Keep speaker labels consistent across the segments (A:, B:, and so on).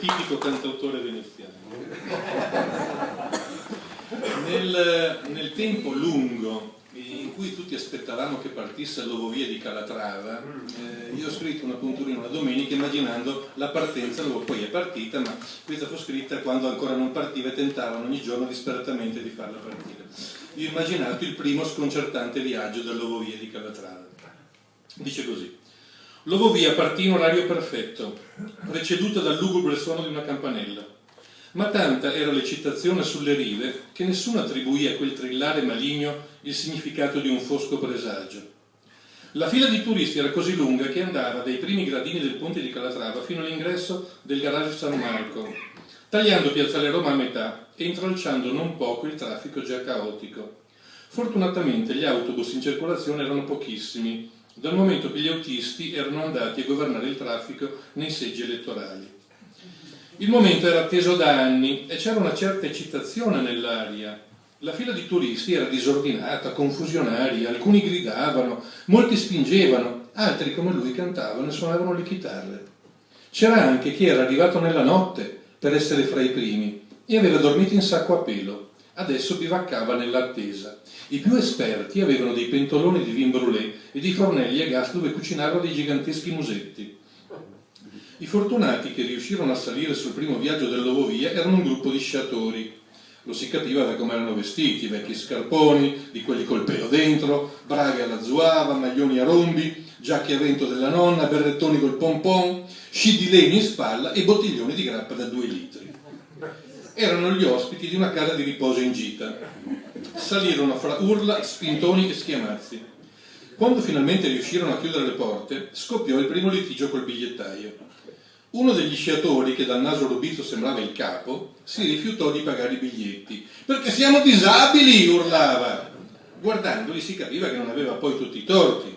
A: tipico cantautore veneziano. Nel tempo lungo in cui tutti aspettavamo che partisse l'Ovovia di Calatrava, io ho scritto una punturina una domenica immaginando la partenza, poi è partita, ma questa fu scritta quando ancora non partiva e tentavano ogni giorno disperatamente di farla partire. Io ho immaginato il primo sconcertante viaggio dell'Ovovia di Calatrava. Dice così: l'Ovovia partì in orario perfetto, preceduta dal lugubre suono di una campanella. Ma tanta era l'eccitazione sulle rive che nessuno attribuì a quel trillare maligno il significato di un fosco presagio. La fila di turisti era così lunga che andava dai primi gradini del ponte di Calatrava fino all'ingresso del garage San Marco, tagliando Piazzale Roma a metà e intralciando non poco il traffico già caotico. Fortunatamente gli autobus in circolazione erano pochissimi, dal momento che gli autisti erano andati a governare il traffico nei seggi elettorali. Il momento era atteso da anni e c'era una certa eccitazione nell'aria. La fila di turisti era disordinata, confusionaria, alcuni gridavano, molti spingevano, altri come lui cantavano e suonavano le chitarre. C'era anche chi era arrivato nella notte per essere fra i primi e aveva dormito in sacco a pelo. Adesso bivaccava nell'attesa. I più esperti avevano dei pentoloni di vin brûlé e dei fornelli a gas dove cucinavano dei giganteschi musetti. I fortunati che riuscirono a salire sul primo viaggio dell'Ovovia erano un gruppo di sciatori. Lo si capiva da come erano vestiti, vecchi scarponi, di quelli col pelo dentro, braghe alla zuava, maglioni a rombi, giacche a vento della nonna, berrettoni col pompon, sci di legno in spalla e bottiglioni di grappa da 2 litri. Erano gli ospiti di una casa di riposo in gita. Salirono fra urla, spintoni e schiamazzi. Quando finalmente riuscirono a chiudere le porte, scoppiò il primo litigio col bigliettaio. Uno degli sciatori, che dal naso robizzo sembrava il capo, si rifiutò di pagare i biglietti. «Perché siamo disabili!» urlava. Guardandoli si capiva che non aveva poi tutti i torti.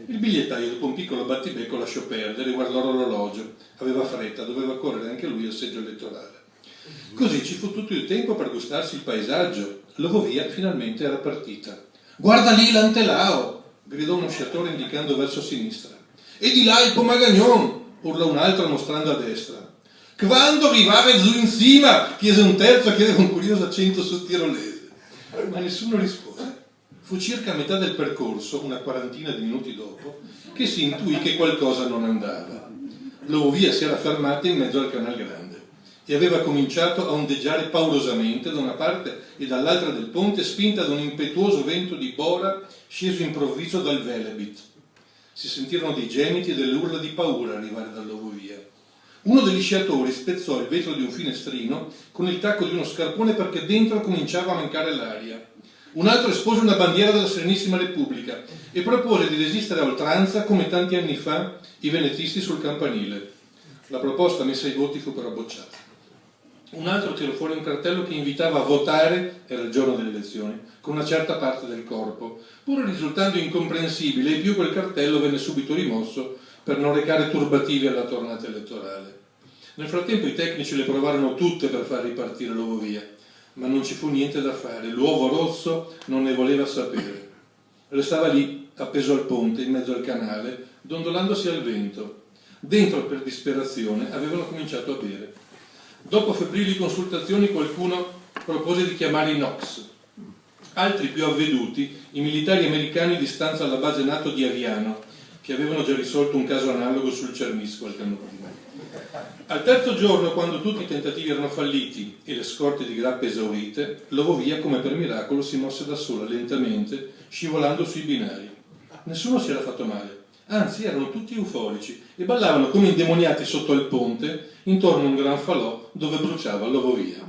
A: Il bigliettaio, dopo un piccolo battibecco, lasciò perdere e guardò l'orologio. Aveva fretta, doveva correre anche lui al seggio elettorale. Così ci fu tutto il tempo per gustarsi il paesaggio. L'Ovovia finalmente era partita. «Guarda lì l'Antelao!» gridò uno sciatore indicando verso sinistra. «E di là il Pomagagnon!» urlò un altro mostrando a destra. «Quando arrivare giù in cima?» chiese un terzo che aveva un curioso accento sudtirolese. Ma nessuno rispose. Fu circa a metà del percorso, una quarantina di minuti dopo, che si intuì che qualcosa non andava. L'Ovovia si era fermata in mezzo al Canal Grande e aveva cominciato a ondeggiare paurosamente da una parte e dall'altra del ponte, spinta da un impetuoso vento di bora sceso improvviso dal Velebit. Si sentirono dei gemiti e delle urla di paura arrivare dall'Ovovia. Uno degli sciatori spezzò il vetro di un finestrino con il tacco di uno scarpone perché dentro cominciava a mancare l'aria. Un altro espose una bandiera della Serenissima Repubblica e propose di resistere a oltranza come tanti anni fa i venetisti sul campanile. La proposta messa ai voti fu però bocciata. Un altro tirò fuori un cartello che invitava a votare, era il giorno delle elezioni, con una certa parte del corpo, pur risultando incomprensibile, in più quel cartello venne subito rimosso per non recare turbativi alla tornata elettorale. Nel frattempo i tecnici le provarono tutte per far ripartire l'Ovovia, ma non ci fu niente da fare, l'uovo rosso non ne voleva sapere. Restava lì, appeso al ponte, in mezzo al canale, dondolandosi al vento. Dentro, per disperazione, avevano cominciato a bere. Dopo febbrili consultazioni qualcuno propose di chiamare i NOx. Altri più avveduti, i militari americani di stanza alla base NATO di Aviano, che avevano già risolto un caso analogo sul Cermis qualche anno prima. Al terzo giorno, quando tutti i tentativi erano falliti e le scorte di grappe esaurite, l'Ovovia, come per miracolo, si mosse da sola, lentamente, scivolando sui binari. Nessuno si era fatto male. Anzi, erano tutti euforici e ballavano come indemoniati sotto il ponte, intorno a un gran falò dove bruciava l'Ovovia.